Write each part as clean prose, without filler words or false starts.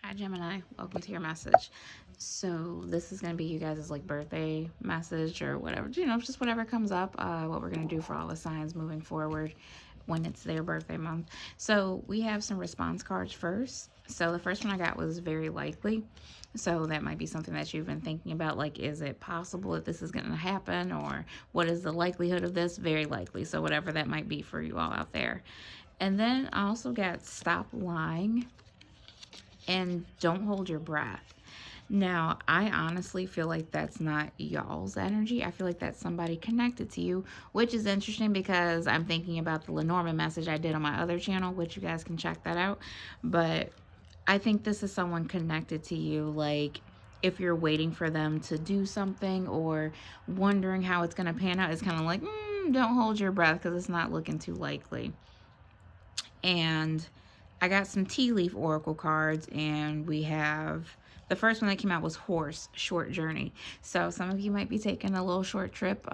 Hi Gemini, welcome to your message. So this is going to be you guys' like birthday message or whatever, just whatever comes up, what we're going to do for all the signs moving forward when it's their birthday month. So we have some response cards first. So the first one I got was very likely. So that might be something that you've been thinking about, like, is it possible that this is going to happen, or what is the likelihood of this? Very likely. So whatever that might be for you all out there. And then I also got stop lying and don't hold your breath. Now, I honestly feel like that's not y'all's energy. I feel like that's somebody connected to you, which is interesting because I'm thinking about the Lenormand message I did on my other channel, which you guys can check that out. But I think this is someone connected to you, like if you're waiting for them to do something or wondering how it's going to pan out, it's kind of like, don't hold your breath because it's not looking too likely. And I got some tea leaf oracle cards, and we have the first one that came out was horse, short journey. So some of you might be taking a little short trip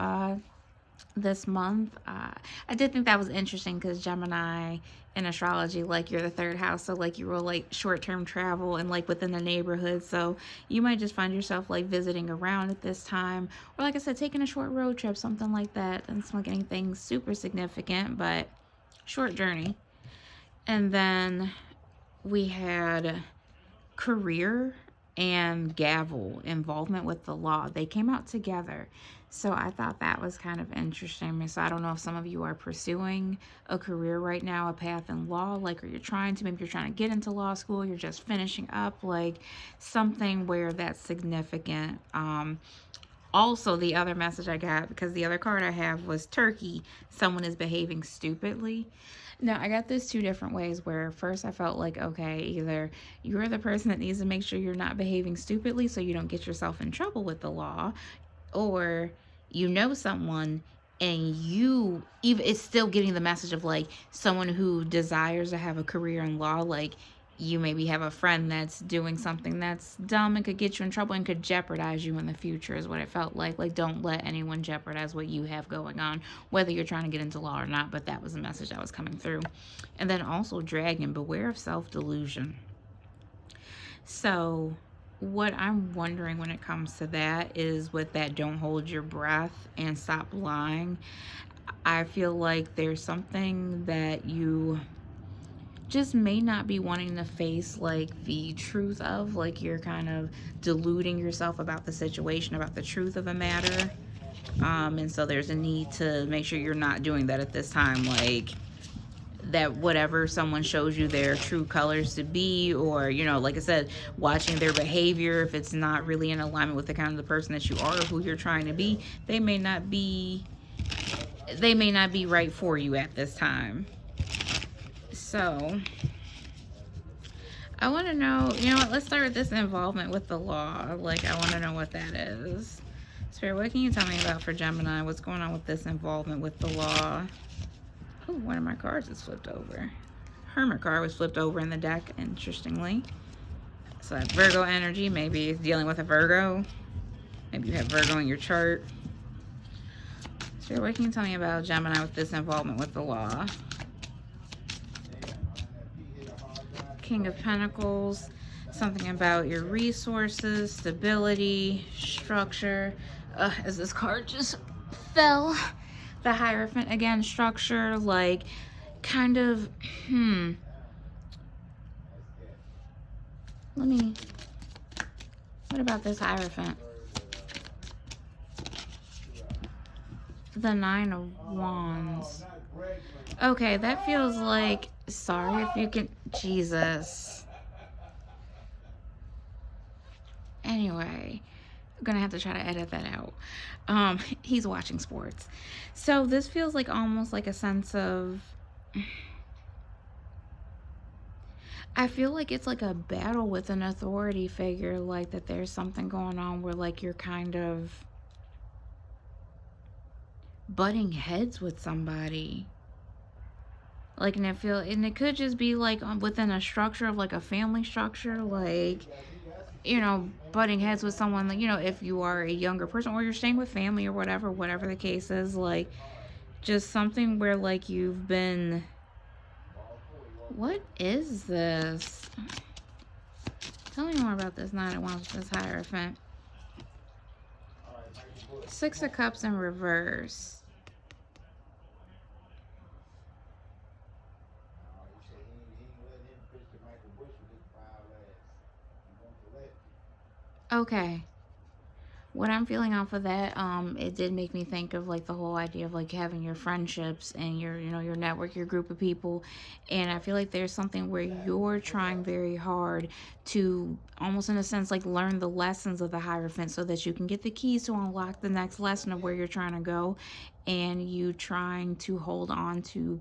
this month. I did think that was interesting because Gemini in astrology, like, you're the third house, so like you will like short-term travel and like within the neighborhood. So you might just find yourself like visiting around at this time, or like I said, taking a short road trip, something like that. And it's not anything super significant, but short journey. And then we had career and gavel, involvement with the law. They came out together. So I thought that was kind of interesting. So I don't know if some of you are pursuing a career right now, a path in law, like, or you're trying to, maybe you're trying to get into law school, you're just finishing up, like something where that's significant. Also, the other message I got, because the other card I have was turkey, someone is behaving stupidly. Now, I got this two different ways, where first I felt like, okay, either you're the person that needs to make sure you're not behaving stupidly so you don't get yourself in trouble with the law, or you know someone and you, even, it's still getting the message of like someone who desires to have a career in law. Like, you maybe have a friend that's doing something that's dumb and could get you in trouble and could jeopardize you in the future, is what it felt like. Like, don't let anyone jeopardize what you have going on, whether you're trying to get into law or not. But that was the message that was coming through. And then also dragon, beware of self-delusion. So what I'm wondering when it comes to that is, with that don't hold your breath and stop lying, I feel like there's something that you just may not be wanting to face, like the truth of, like, you're kind of deluding yourself about the situation, about the truth of a matter. And so there's a need to make sure you're not doing that at this time, like that whatever someone shows you their true colors to be, or like I said, watching their behavior, if it's not really in alignment with the kind of the person that you are or who you're trying to be, they may not be right for you at this time. So I want to know, what, let's start with this involvement with the law. Like, I want to know what that is. Spirit, what can you tell me about for Gemini? What's going on with this involvement with the law? Oh, one of my cards is flipped over. Hermit card was flipped over in the deck, interestingly. So that Virgo energy, maybe it's dealing with a Virgo. Maybe you have Virgo in your chart. Spirit, what can you tell me about Gemini with this involvement with the law? King of Pentacles, something about your resources, stability, structure. As this card just fell. The Hierophant again, structure, like kind of, what about this Hierophant? The Nine of Wands. Okay, that feels like, sorry if you can, Jesus. Anyway, I'm gonna have to try to edit that out. He's watching sports. So this feels like almost like a sense of, I feel like it's like a battle with an authority figure, like that there's something going on where like you're kind of butting heads with somebody. Like, and it could just be like within a structure of like a family structure, like, butting heads with someone, like, if you are a younger person or you're staying with family or whatever the case is, like, just something where like you've been, what is this? Tell me more about this 9 of Wands with this Hierophant. 6 of Cups in reverse. Okay. What I'm feeling off of that, it did make me think of like the whole idea of like having your friendships and your, you know, your network, your group of people. And I feel like there's something where you're trying very hard to almost in a sense like learn the lessons of the Hierophant so that you can get the keys to unlock the next lesson of where you're trying to go. And you trying to hold on to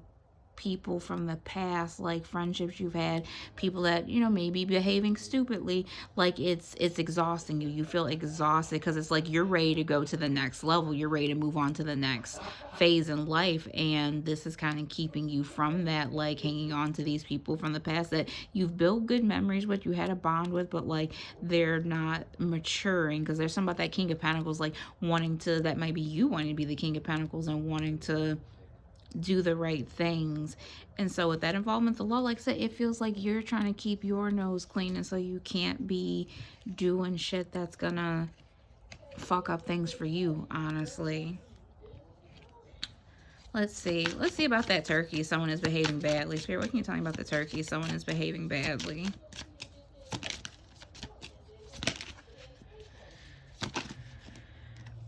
people from the past, like friendships you've had, people that, you know, maybe behaving stupidly. Like it's exhausting you. You feel exhausted because it's like you're ready to go to the next level, you're ready to move on to the next phase in life, and this is kind of keeping you from that, like hanging on to these people from the past that you've built good memories with, you had a bond with, but like they're not maturing. Because there's something about that King of Pentacles, like wanting to, that might be you wanting to be the King of Pentacles and wanting to do the right things. And so with that involvement, the law, like I said, it feels like you're trying to keep your nose clean, and so you can't be doing shit that's gonna fuck up things for you, honestly. Let's see about that turkey. Someone is behaving badly. Spirit, what can you tell me about the turkey? Someone is behaving badly.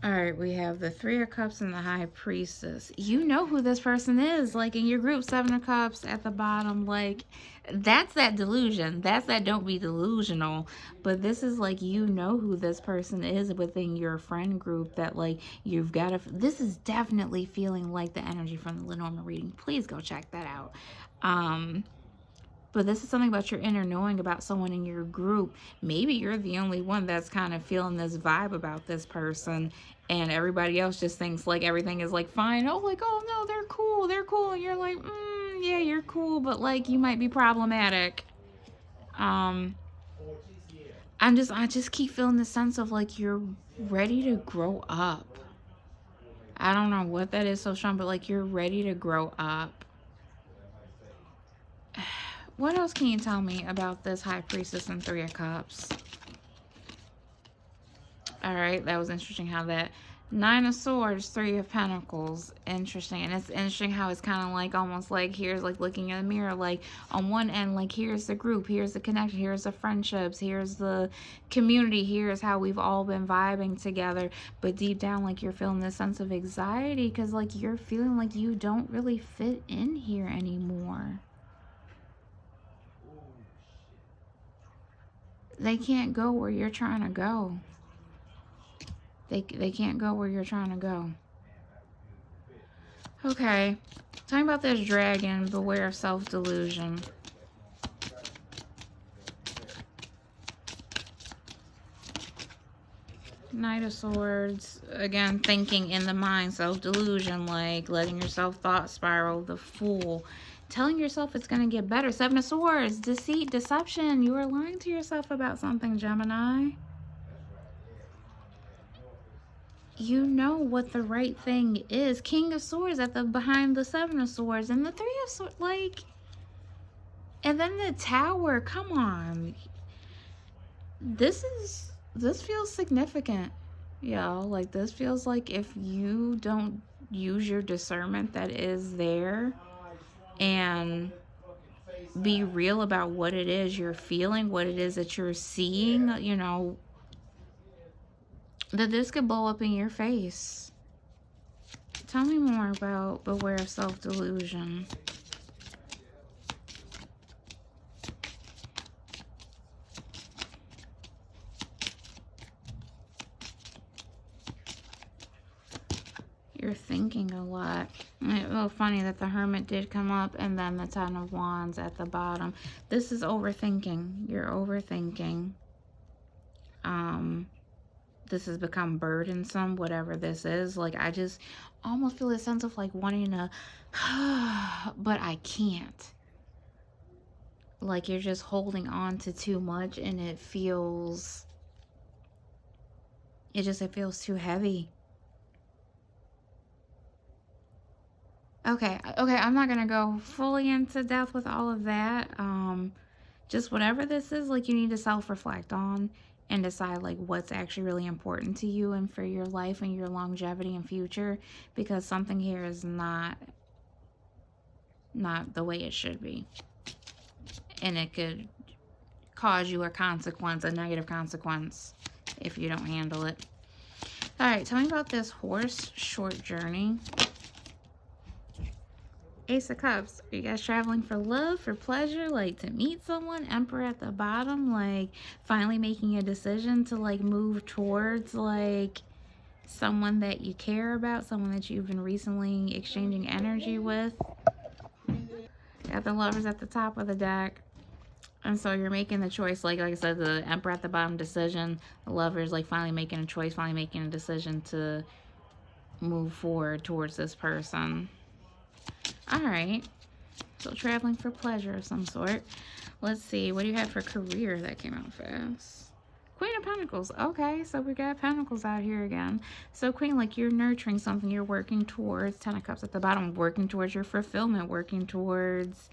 All right, we have the 3 of Cups and the High Priestess. You know who this person is, like in your group. 7 of Cups at the bottom, like that's that delusion. That's that don't be delusional. But this is like, you know who this person is within your friend group that like you've got to, this is definitely feeling like the energy from the Lenormand reading. Please go check that out. But this is something about your inner knowing about someone in your group. Maybe you're the only one that's kind of feeling this vibe about this person, and everybody else just thinks like everything is like fine. Oh, like, oh no, they're cool, they're cool. And you're like, yeah, you're cool, but like you might be problematic. I just keep feeling the sense of like you're ready to grow up. I don't know what that is so strong, but like you're ready to grow up. What else can you tell me about this High Priestess and 3 of Cups? All right, that was interesting how that 9 of Swords, 3 of Pentacles. Interesting. And it's interesting how it's kind of like almost like here's like looking in a mirror, like on one end, like here's the group, here's the connection, here's the friendships, here's the community, here's how we've all been vibing together. But deep down, like you're feeling this sense of anxiety because like you're feeling like you don't really fit in here anymore. They can't go where you're trying to go. They can't go where you're trying to go. Okay. Talking about this dragon, beware of self-delusion. Knight of Swords. Again, thinking in the mind, self-delusion, like letting yourself thought spiral, the Fool. Telling yourself it's going to get better. 7 of Swords, deceit, deception. You are lying to yourself about something, Gemini. You know what the right thing is. King of Swords at the behind the 7 of Swords and the 3 of Swords, like, and then the Tower. Come on, this feels significant, y'all. Like this feels like if you don't use your discernment that is there and be real about what it is you're feeling, what it is that you're seeing, you know, that this could blow up in your face. Tell me more about beware of self-delusion. You're thinking a lot. It's well, funny that the Hermit did come up and then the 10 of Wands at the bottom. This is overthinking. You're overthinking. This has become burdensome, whatever this is. Like, I just almost feel a sense of like wanting to, but I can't. Like you're just holding on to too much and it feels too heavy. Okay, I'm not gonna go fully into depth with all of that. just whatever this is, like, you need to self-reflect on and decide, like, what's actually really important to you and for your life and your longevity and future, because something here is not the way it should be. And it could cause you a consequence, a negative consequence, if you don't handle it. All right, tell me about this horse short journey. Ace of Cups. Are you guys traveling for love, for pleasure, like to meet someone? Emperor at the bottom, like finally making a decision to like move towards like someone that you care about, someone that you've been recently exchanging energy with. Got the Lovers at the top of the deck. And so you're making the choice, like I said, the Emperor at the bottom, decision. The Lovers, like finally making a choice, finally making a decision to move forward towards this person. All right, so traveling for pleasure of some sort. Let's see, what do you have for career? That came out fast. Queen of Pentacles. Okay, so we got Pentacles out here again. So Queen, like you're nurturing something, you're working towards. Ten of Cups at the bottom, working towards your fulfillment, working towards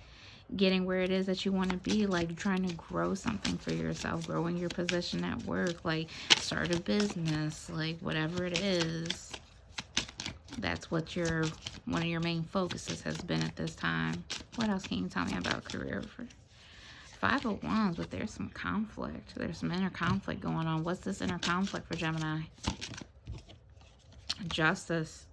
getting where it is that you want to be, like trying to grow something for yourself, growing your position at work, like start a business, like whatever it is. That's what one of your main focuses has been at this time. What else can you tell me about career? For Five of Wands, but there's some conflict. There's some inner conflict going on. What's this inner conflict for Gemini? Justice.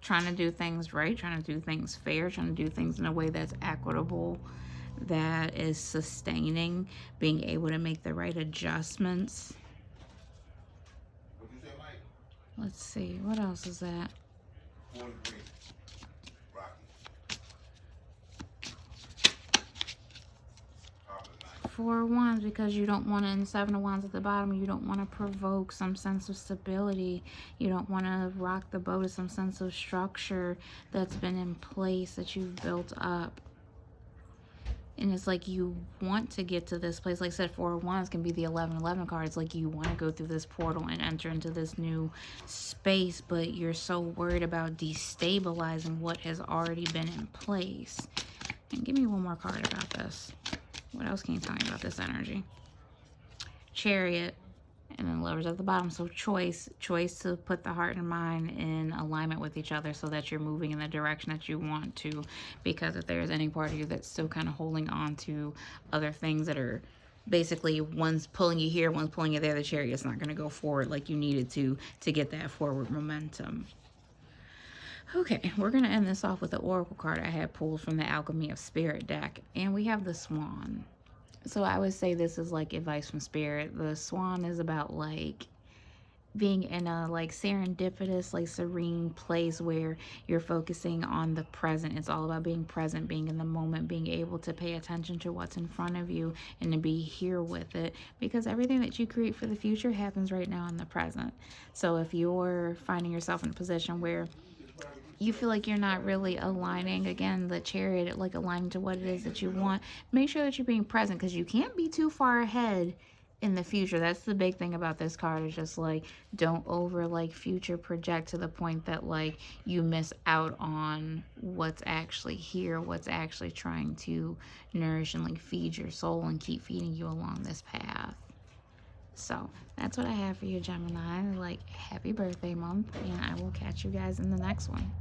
Trying to do things right, trying to do things fair, trying to do things in a way that's equitable, that is sustaining, being able to make the right adjustments. Let's see, what else is that? Four of Wands, because you don't want to, and Seven of Wands at the bottom, you don't want to provoke some sense of stability. You don't want to rock the boat of some sense of structure that's been in place, that you've built up. And it's like you want to get to this place. Like I said, Four of Wands can be the 11-11 cards. Like you want to go through this portal and enter into this new space, but you're so worried about destabilizing what has already been in place. And give me one more card about this. What else can you tell me about this energy? Chariot, and then Lovers at the bottom. So choice to put the heart and mind in alignment with each other so that you're moving in the direction that you want to. Because if there's any part of you that's still kind of holding on to other things that are basically one's pulling you here, one's pulling you there, the Chariot's not going to go forward like you needed to get that forward momentum. Okay, we're going to end this off with the Oracle card I had pulled from the Alchemy of Spirit deck. And we have the Swan. So I would say this is like advice from Spirit. The Swan is about like being in a like serendipitous, like serene place where you're focusing on the present. It's all about being present, being in the moment, being able to pay attention to what's in front of you and to be here with it. Because everything that you create for the future happens right now in the present. So if you're finding yourself in a position where you feel like you're not really aligning, again, the Chariot, like aligning to what it is that you want, make sure that you're being present, because you can't be too far ahead in the future. That's the big thing about this card, is just like don't over like future project to the point that like you miss out on what's actually here, what's actually trying to nourish and like feed your soul and keep feeding you along this path. So that's what I have for you, Gemini. Like, happy birthday month, and I will catch you guys in the next one.